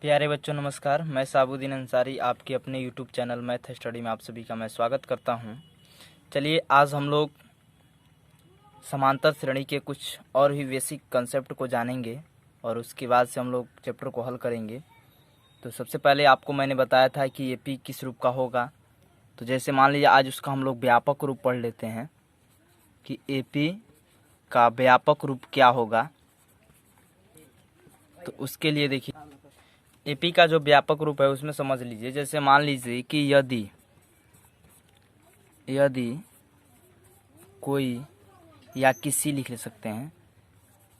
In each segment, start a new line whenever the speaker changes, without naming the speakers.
प्यारे बच्चों नमस्कार। मैं साबुद्दीन अंसारी आपके अपने YouTube चैनल मैथ स्टडी में आप सभी का मैं स्वागत करता हूं। चलिए आज हम लोग समांतर श्रेणी के कुछ और भी बेसिक कंसेप्ट को जानेंगे और उसके बाद से हम लोग चैप्टर को हल करेंगे। तो सबसे पहले आपको मैंने बताया था कि AP किस रूप का होगा। तो जैसे मान लीजिए आज उसका हम लोग व्यापक रूप पढ़ लेते हैं कि AP का व्यापक रूप क्या होगा। तो उसके लिए देखिए AP का जो व्यापक रूप है उसमें समझ लीजिए, जैसे मान लीजिए कि यदि कोई या किसी लिख सकते हैं,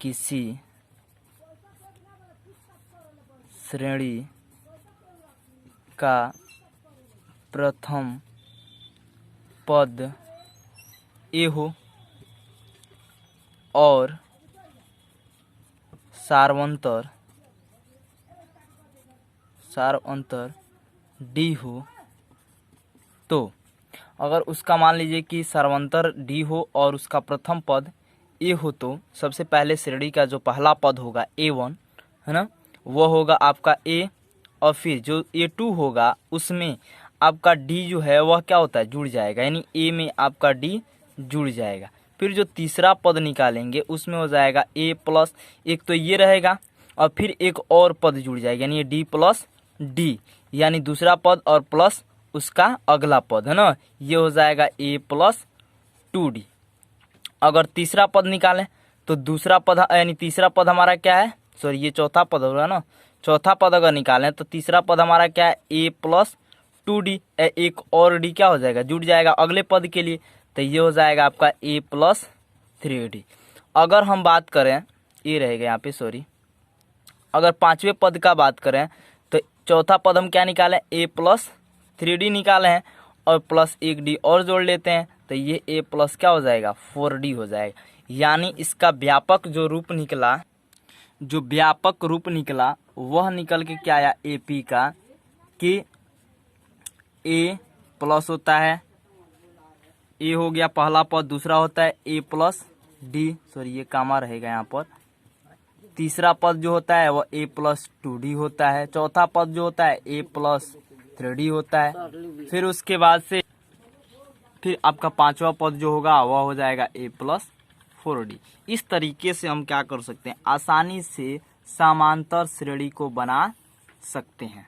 किसी श्रेणी का प्रथम पद A हो और सार्वंतर D हो, तो अगर उसका मान लीजिए कि सार्वंतर D हो और उसका प्रथम पद A हो, तो सबसे पहले श्रेणी का जो पहला पद होगा A1 है ना, वो होगा आपका A, और फिर जो A2 होगा उसमें आपका D जो है वह क्या होता है, जुड़ जाएगा, यानी A में आपका D जुड़ जाएगा। फिर जो तीसरा पद निकालेंगे उसमें हो जाएगा A प्लस एक, तो ये रहेगा, और फिर एक और पद जुड़ जाएगा, यानी D प्लस D, यानी दूसरा पद और प्लस उसका अगला पद है ना, ये हो जाएगा A प्लस 2D। अगर तीसरा पद निकालें तो दूसरा पद यानी तीसरा पद हमारा क्या है, सॉरी ये चौथा पद होगा ना, चौथा पद अगर निकालें तो तीसरा पद हमारा क्या है, A प्लस 2D, एक और D क्या हो जाएगा, जुड़ जाएगा अगले पद के लिए, तो ये हो जाएगा आपका A प्लस 3D। अगर हम बात करें, ये रहेगा यहाँ पे, सॉरी, अगर पांचवें पद का बात करें तो चौथा पद हम क्या निकालें, A प्लस 3D निकाले हैं और प्लस एक D और जोड़ लेते हैं, तो ये A प्लस क्या हो जाएगा, 4D हो जाएगा। यानी इसका व्यापक जो रूप निकला, वह निकल के क्या आया AP का, कि A प्लस होता है, A हो गया पहला पद, दूसरा होता है A प्लस D, सॉरी ये कामा रहेगा यहाँ पर, तीसरा पद जो होता है वह A प्लस 2D होता है, चौथा पद जो होता है A प्लस 3D होता है, फिर उसके बाद से फिर आपका पांचवा पद जो होगा वह हो जाएगा A प्लस 4D। इस तरीके से हम क्या कर सकते हैं, आसानी से समांतर श्रेणी को बना सकते हैं।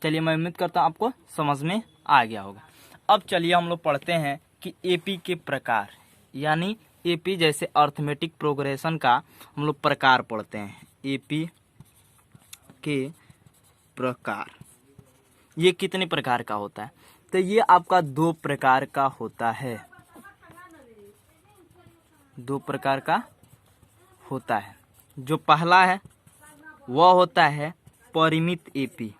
चलिए मैं उम्मीद करता हूँ आपको समझ में आ गया होगा। अब चलिए हम लोग पढ़ते हैं कि AP के प्रकार, यानी AP जैसे अर्थमेटिक प्रोग्रेशन का हम लोग प्रकार पढ़ते हैं। AP के प्रकार ये कितने प्रकार का होता है, तो ये आपका 2 प्रकार का होता है, 2 प्रकार का होता है। जो पहला है वह होता है परिमित AP,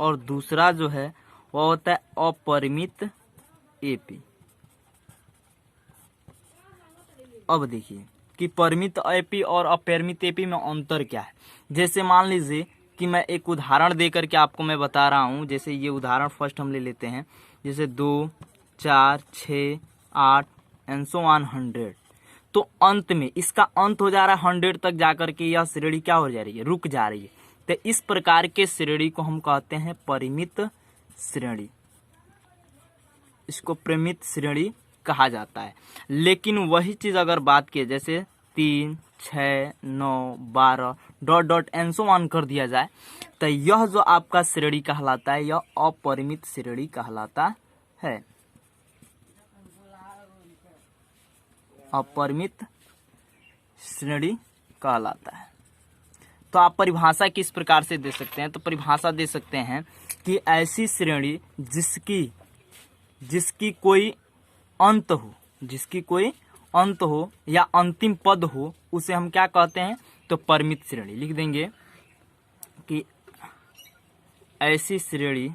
और दूसरा जो है वह होता है अपरिमित AP। अब देखिए कि परिमित AP और अपरिमित AP में अंतर क्या है। जैसे मान लीजिए कि मैं एक उदाहरण देकर के आपको मैं बता रहा हूँ। जैसे ये उदाहरण फर्स्ट हम ले लेते हैं, जैसे 2, 4, 6, 8 एंड सो ऑन 100। तो अंत में इसका अंत हो जा रहा है 100 तक जाकर के यह श्रेणी क्या हो जा रही है, रुक जा रही है। तो इस प्रकार के श्रेणी को हम कहते हैं परिमित श्रेणी, इसको परिमित श्रेणी कहा जाता है। लेकिन वही चीज अगर बात की जैसे 3, 6, 9, 12 dot dot and so on कर दिया जाए, तो यह जो आपका श्रेणी कहलाता है यह अपरिमित श्रेणी कहलाता है, अपरिमित श्रेणी कहलाता है। तो आप परिभाषा किस प्रकार से दे सकते हैं, तो परिभाषा दे सकते हैं कि ऐसी श्रेणी जिसकी कोई अंत हो या अंतिम पद हो, उसे हम क्या कहते हैं, तो परिमित श्रेणी। लिख देंगे कि ऐसी श्रेणी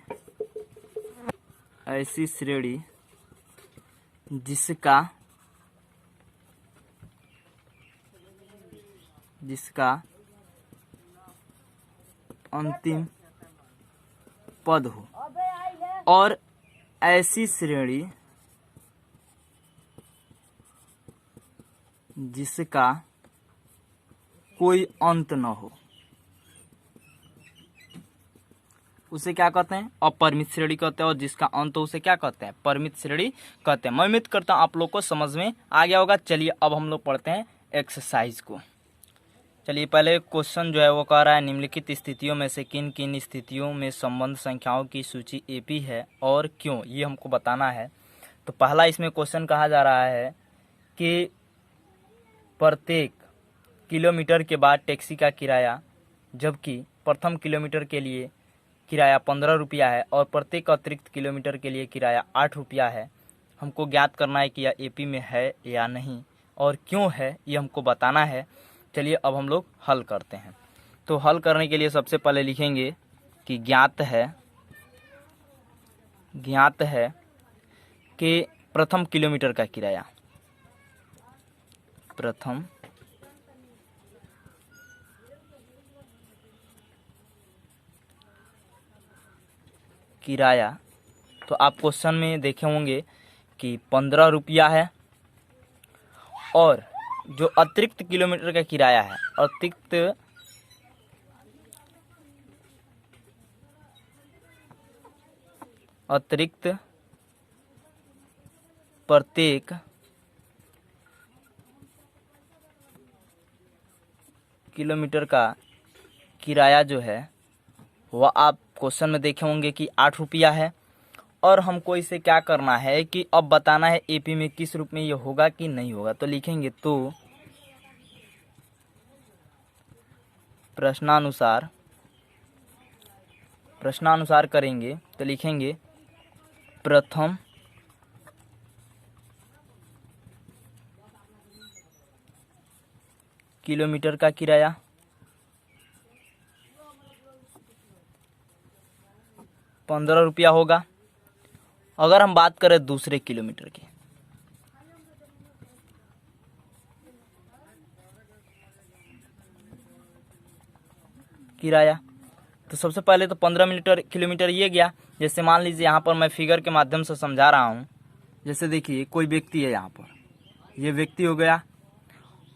जिसका अंतिम पद हो, और ऐसी श्रेणी जिसका कोई अंत न हो, उसे क्या कहते हैं? अपरिमित श्रेणी कहते हैं। और जिसका अंत हो उसे क्या कहते हैं? परिमित श्रेणी कहते हैं। मैं उम्मीद करता हूँ आप लोग को समझ में आ गया होगा। चलिए अब हम लोग पढ़ते हैं एक्सरसाइज को। चलिए पहले क्वेश्चन जो है वो कह रहा है निम्नलिखित स्थितियों में से किन किन स्थितियों में संबंध संख्याओं की सूची एपी है और क्यों, ये हमको बताना है। तो पहला इसमें क्वेश्चन कहा जा रहा है कि प्रत्येक किलोमीटर के बाद टैक्सी का किराया, जबकि प्रथम किलोमीटर के लिए किराया 15 रुपया है और प्रत्येक अतिरिक्त किलोमीटर के लिए किराया 8 रुपया है। हमको ज्ञात करना है कि यह एपी में है या नहीं और क्यों है, ये हमको बताना है। चलिए अब हम लोग हल करते हैं। तो हल करने के लिए सबसे पहले लिखेंगे कि ज्ञात है कि प्रथम किलोमीटर का किराया, प्रथम किराया, तो आप क्वेश्चन में देखे होंगे कि 15 रुपया है और जो अतिरिक्त किलोमीटर का किराया है, अतिरिक्त प्रत्येक किलोमीटर का किराया जो है वह आप क्वेश्चन में देखे होंगे कि 8 रुपया है। और हमको इसे क्या करना है कि अब बताना है एपी में किस रूप में ये होगा कि नहीं होगा। तो लिखेंगे तो प्रश्नानुसार करेंगे। तो लिखेंगे प्रथम किलोमीटर का किराया, ₹15 होगा। अगर हम बात करें दूसरे किलोमीटर की, किराया, तो सबसे पहले तो 15 किलोमीटर ये गया। जैसे मान लीजिए यहाँ पर मैं फिगर के माध्यम से समझा रहा हूँ। जैसे देखिए कोई व्यक्ति है यहाँ पर, ये व्यक्ति हो गया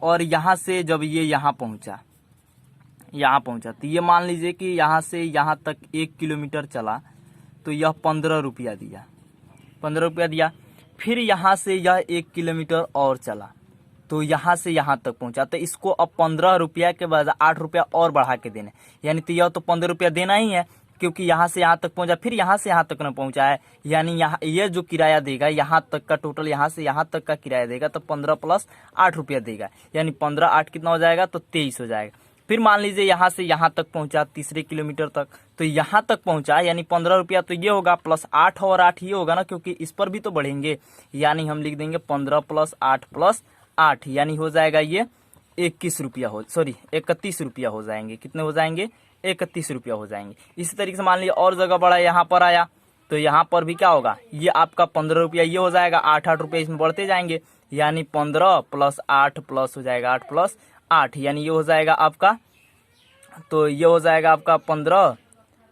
और यहाँ से जब ये यहाँ पहुँचा तो ये मान लीजिए कि यहाँ से यहाँ तक 1 किलोमीटर चला तो यह 15 रुपया दिया। फिर यहाँ से यह 1 किलोमीटर और चला तो यहाँ से यहाँ तक पहुँचा। तो इसको अब 15 रुपया के बाद 8 रुपया और बढ़ा के देने, यानी तो यह तो 15 रुपया देना ही है क्योंकि यहाँ से यहाँ तक पहुँचा, फिर यहाँ से यहाँ तक न पहुँचा है। यानी यहाँ ये जो किराया देगा यहाँ तक का टोटल, यहाँ से यहाँ तक का किराया देगा तो 15 + 8 रुपया देगा। यानी 15 8 कितना हो जाएगा? तो 23 हो जाएगा। फिर मान लीजिए यहाँ से यहाँ तक पहुँचा, तीसरे किलोमीटर तक, तो यहाँ तक पहुँचा यानी 15 रुपया तो ये होगा, प्लस 8 और 8 ये होगा ना, क्योंकि इस पर भी तो बढ़ेंगे। यानी हम लिख देंगे 15 + 8 + 8, यानी हो जाएगा ये 31 रुपया हो जाएंगे। कितने हो जाएंगे? 31 रुपया हो जाएंगे। इसी तरीके से मान लीजिए और जगह बढ़ा, यहाँ पर आया तो यहाँ पर भी क्या होगा? ये आपका 15 रुपया ये हो जाएगा, 8 रुपये इसमें बढ़ते जाएंगे। यानी 15 + 8 प्लस हो जाएगा 8 + 8, यानी ये हो जाएगा आपका, तो ये हो जाएगा आपका 15,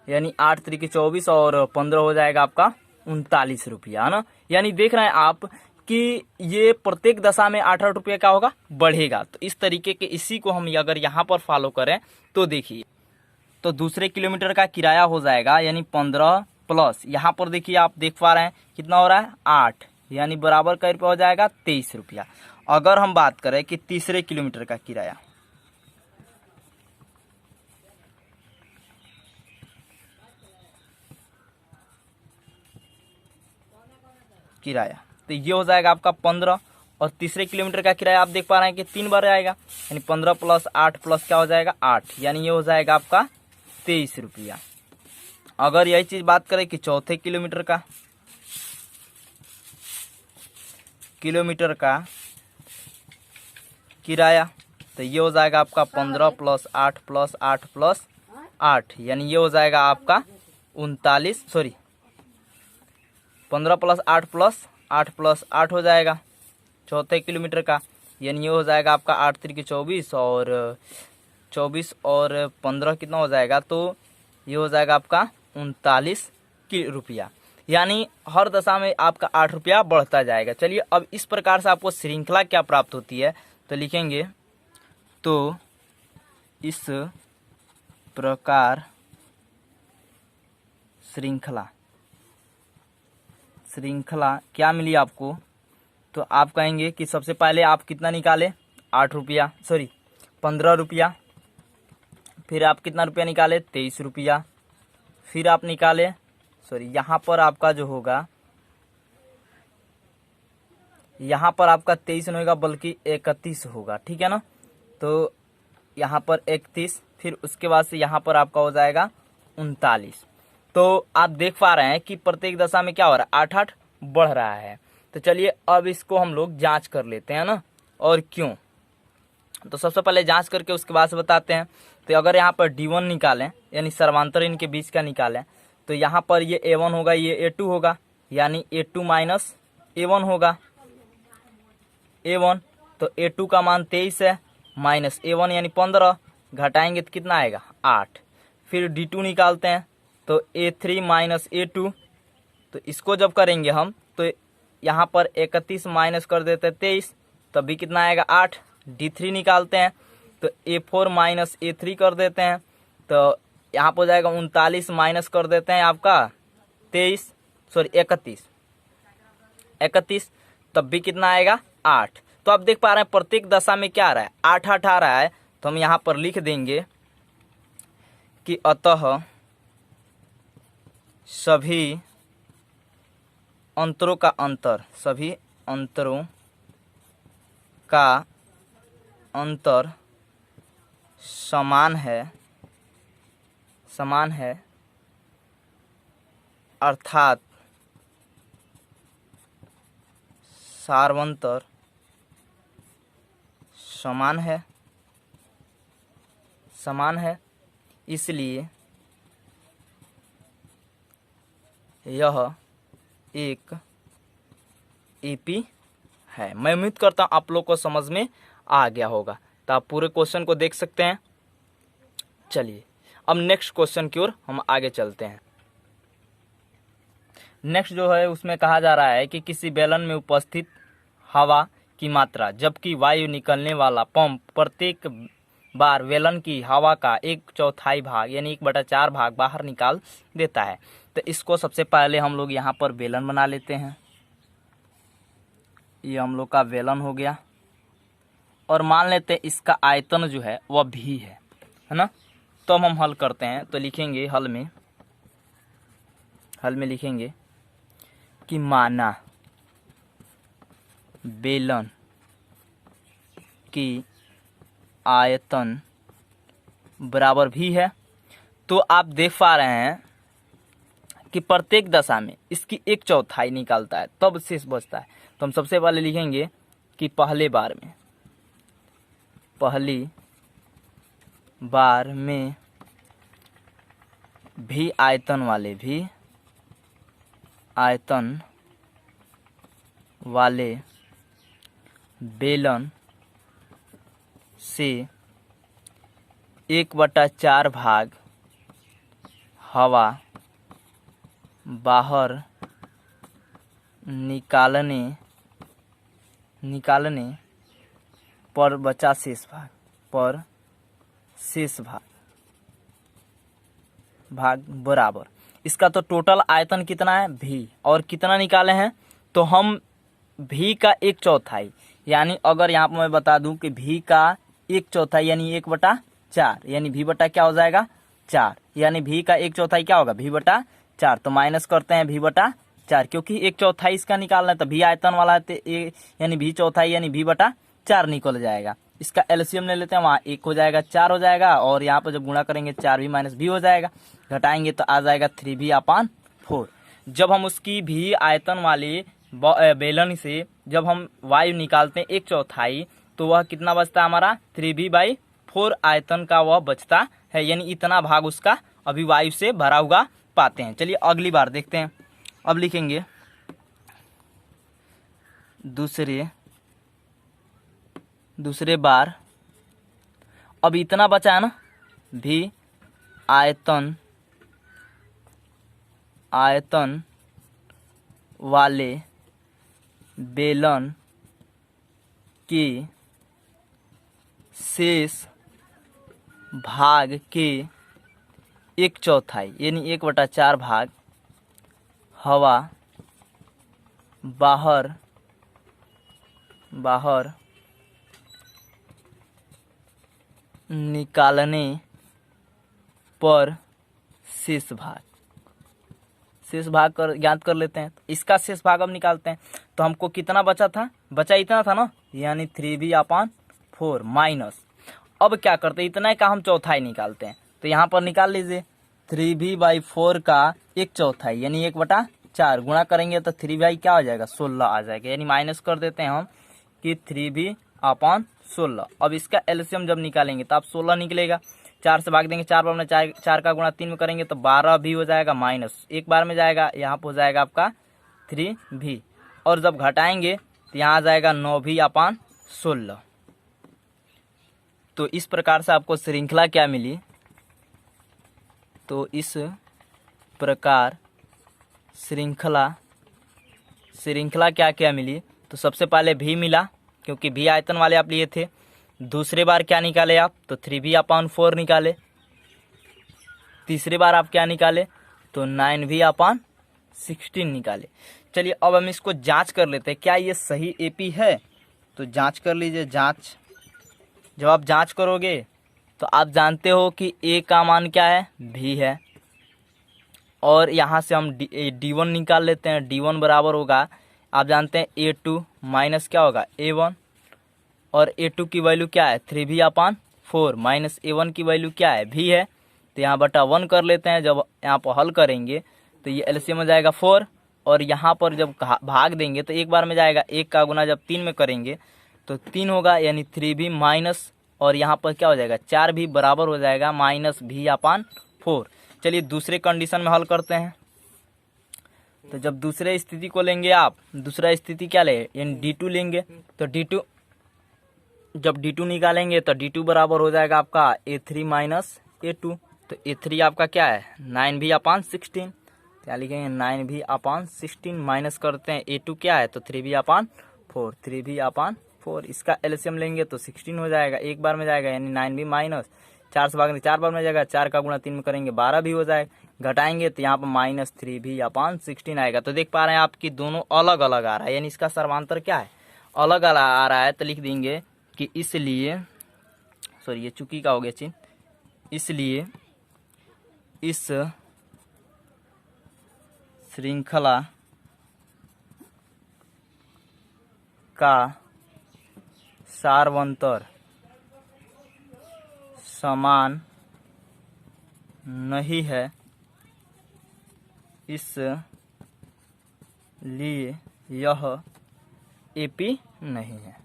यानी 8 × 3 = 24 और 15 हो जाएगा आपका 39 रुपया, है ना। यानी देख रहे हैं आप कि ये प्रत्येक दशा में 8 रुपये का होगा, बढ़ेगा। तो इस तरीके के इसी को हम अगर यहाँ पर फॉलो करें तो देखिए, तो दूसरे किलोमीटर का किराया हो जाएगा यानी 15 प्लस यहाँ पर देखिए आप देख पा रहे हैं कितना हो रहा है? 8, यानी बराबर का रुपया हो जाएगा 23 रुपया। अगर हम बात करें कि तीसरे किलोमीटर का किराया तो ये हो जाएगा आपका 15, और तीसरे किलोमीटर का किराया आप देख पा रहे हैं कि 3 बार आएगा, यानी 15 + 8 प्लस क्या हो जाएगा? 8, यानी ये हो जाएगा आपका 23 रुपया। अगर यही चीज बात करें कि चौथे किलोमीटर का किराया, तो ये हो जाएगा आपका 15 + 8 + 8 + 8, यानी ये हो जाएगा आपका 15 + 8 + 8 + 8 हो जाएगा चौथे किलोमीटर का, यानी ये हो जाएगा आपका 8 × 3 = 24 और 24 और 15 कितना हो जाएगा? तो ये हो जाएगा आपका 39 रुपया। यानी हर दशा में आपका 8 रुपया बढ़ता जाएगा। चलिए अब इस प्रकार से आपको श्रृंखला क्या प्राप्त होती है, तो लिखेंगे तो इस प्रकार श्रृंखला क्या मिली आपको? तो आप कहेंगे कि सबसे पहले आप कितना निकाले? 8 रुपया, सॉरी 15 रुपया। फिर आप कितना रुपया निकाले? 23 रुपया। फिर आप निकाले, सॉरी यहाँ पर आपका जो होगा, यहाँ पर आपका 23 नहीं होगा बल्कि 31 होगा, ठीक है ना। तो यहाँ पर 31, फिर उसके बाद से यहाँ पर आपका हो जाएगा 39। तो आप देख पा रहे हैं कि प्रत्येक दशा में क्या हो रहा है? 8-8 बढ़ रहा है। तो चलिए अब इसको हम लोग जांच कर लेते हैं ना, और क्यों। तो सबसे पहले जांच करके उसके बाद से बताते हैं। तो अगर यहाँ पर D1 निकालें, यानी सर्वांतर इनके बीच का निकालें, तो यहाँ पर ये A1 होगा, ये A2 होगा, यानी A2 माइनस A1 होगा। A1 तो A2 का मान 23 है, माइनस A1 यानी 15, घटाएंगे तो कितना आएगा? 8। फिर D2 निकालते हैं, तो A3 माइनस A2, तो इसको जब करेंगे हम तो यहाँ पर 31 माइनस कर देते हैं 23, तब भी कितना आएगा? 8। D3 निकालते हैं, तो A4 माइनस A3 कर देते हैं, तो यहाँ पर हो जाएगा 39 माइनस कर देते हैं आपका 31, तब भी कितना आएगा? 8। तो आप देख पा रहे हैं प्रत्येक दशा में क्या आ रहा है? 8-8 आ रहा है। तो हम यहाँ पर लिख देंगे कि अतः सभी अंतरों का अंतर समान है, अर्थात सार्वंतर समान है, इसलिए यह एक एपी है। मैं उम्मीद करता हूँ आप लोग को समझ में आ गया होगा। तो आप पूरे क्वेश्चन को देख सकते हैं। चलिए अब नेक्स्ट क्वेश्चन की ओर हम आगे चलते हैं। नेक्स्ट जो है उसमें कहा जा रहा है कि किसी बेलन में उपस्थित हवा की मात्रा जबकि वायु निकलने वाला पंप प्रत्येक बार बेलन की हवा का 1/4 भाग यानी 1/4 भाग बाहर निकाल देता है। तो इसको सबसे पहले हम लोग यहाँ पर बेलन बना लेते हैं। ये हम लोग का बेलन हो गया, और मान लेते हैं इसका आयतन जो है वह भी है ना। तो हम हल करते हैं, तो लिखेंगे हल में लिखेंगे कि माना बेलन की आयतन बराबर भी है। तो आप देख पा रहे हैं कि प्रत्येक दशा में इसकी 1/4 निकालता है, तब शेष बचता है। तो हम सबसे पहले लिखेंगे कि पहली बार में भी आयतन वाले बेलन से 1/4 भाग हवा बाहर निकालने पर बचा शेष भाग बराबर। इसका तो टोटल आयतन कितना है? भी। और कितना निकाले हैं? तो हम भी का 1/4 यानी अगर यहाँ पर मैं बता दूं कि भी का 1/4 यानी 1/4 यानी भी बटा क्या हो जाएगा? 4, यानी भी का 1/4 क्या होगा? भी बटा 4। तो माइनस करते हैं भी बटा 4, क्योंकि 1/4 इसका निकालना है, तो भी आयतन वाला है यानी भी चौथाई यानी भी बटा 4 निकल जाएगा। इसका एलसीएम ले लेते हैं, वहाँ 1 हो जाएगा, 4 हो जाएगा, और यहाँ पर जब गुणा करेंगे 4 माइनस भी हो जाएगा, घटाएंगे तो आ जाएगा 3v/4। जब हम उसकी भी आयतन वाली बेलन से जब हम वायु निकालते हैं 1/4, तो वह कितना बचता है हमारा? 3v/4 आयतन का वह बचता है, यानी इतना भाग उसका अभी वायु से भरा हुआ पाते हैं। चलिए अगली बार देखते हैं। अब लिखेंगे दूसरे बार, अब इतना बचा है ना, भी आयतन वाले बेलन की शेष भाग के 1/4 यानी 1/4 भाग हवा बाहर निकालने पर शेष भाग कर ज्ञात कर लेते हैं। तो इसका शेष भाग अब निकालते हैं। तो हमको कितना बचा इतना था ना, यानी 3v/4 माइनस, अब क्या करते हैं, इतना का हम चौथाई निकालते हैं। तो यहाँ पर निकाल लीजिए 3v/4 का 1/4 यानी 1/4 गुणा करेंगे तो 3v क्या हो जाएगा 16 आ जाएगा, यानी माइनस कर देते हैं हम कि 3v/16। अब इसका एलसीएम जब निकालेंगे तो आप 16 निकलेगा, 4 से भाग देंगे, 4 बार में 4 का गुणा 3 में करेंगे तो 12 भी हो जाएगा, माइनस एक बार में जाएगा, यहाँ पर हो जाएगा आपका 3v। और जब घटाएंगे तो यहाँ आ जाएगा 9v/16। तो इस प्रकार से आपको श्रृंखला क्या मिली, तो इस प्रकार श्रृंखला क्या क्या मिली। तो सबसे पहले v मिला, क्योंकि v आयतन वाले आप लिए थे। दूसरी बार क्या निकाले आप, तो 3v/4 निकाले। तीसरी बार आप क्या निकाले, तो 9v/16 निकाले। चलिए अब हम इसको जांच कर लेते हैं, क्या ये सही एपी है। तो जांच कर लीजिए। जांच, जब आप जांच करोगे तो आप जानते हो कि a का मान क्या है, v है, और यहाँ से हम d1 निकाल लेते हैं। d1 बराबर होगा, आप जानते हैं a2 माइनस क्या होगा a1, और a2 की वैल्यू क्या है 3v/4 माइनस a1 की वैल्यू क्या है v है। तो यहाँ बटा 1 कर लेते हैं। जब यहाँ पर हल करेंगे तो ये एलसीएम में जाएगा 4, और यहाँ पर जब भाग देंगे तो एक बार में जाएगा, 1 का गुना जब 3 में करेंगे तो 3 होगा, यानी 3v माइनस, और यहाँ पर क्या हो जाएगा 4v बराबर हो जाएगा -v/4। चलिए दूसरे कंडीशन में हल करते हैं। तो जब दूसरे स्थिति को लेंगे आप, दूसरा स्थिति क्या ले, यानी d2 लेंगे। तो d2, जब d2 निकालेंगे तो d2 बराबर हो जाएगा आपका a3 माइनस a2। तो a3 आपका क्या है 9v/16, क्या लिखेंगे 9v/16 माइनस करते हैं a2 क्या है तो 3v/4। इसका एलसीएम लेंगे तो 16 हो जाएगा, एक बार में जाएगा, यानी 9v माइनस 4 से भागने 4 बार में जाएगा, 4 का गुणा 3 में करेंगे 12 भी हो जाएगा। घटाएंगे तो यहाँ पर -3v/16 आएगा। तो देख पा रहे हैं आपकी दोनों अलग अलग आ रहा है, यानी इसका सर्वांतर क्या है अलग अलग आ रहा है। तो लिख देंगे कि इसलिए, सॉरी ये चुकी का हो गया चिन्ह, इसलिए इस श्रृंखला का सारवंतर समान नहीं है, इसलिए यह एपी नहीं है,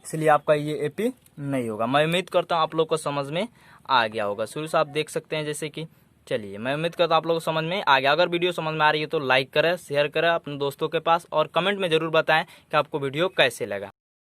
इसलिए आपका ये एपी नहीं होगा। मैं उम्मीद करता हूँ आप लोग को समझ में आ गया होगा। शुरू से आप देख सकते हैं जैसे कि, चलिए मैं उम्मीद करता हूँ आप लोगों को समझ में आ गया। अगर वीडियो समझ में आ रही है तो लाइक करें, शेयर करें अपने दोस्तों के पास, और कमेंट में ज़रूर बताएं कि आपको वीडियो कैसे लगा।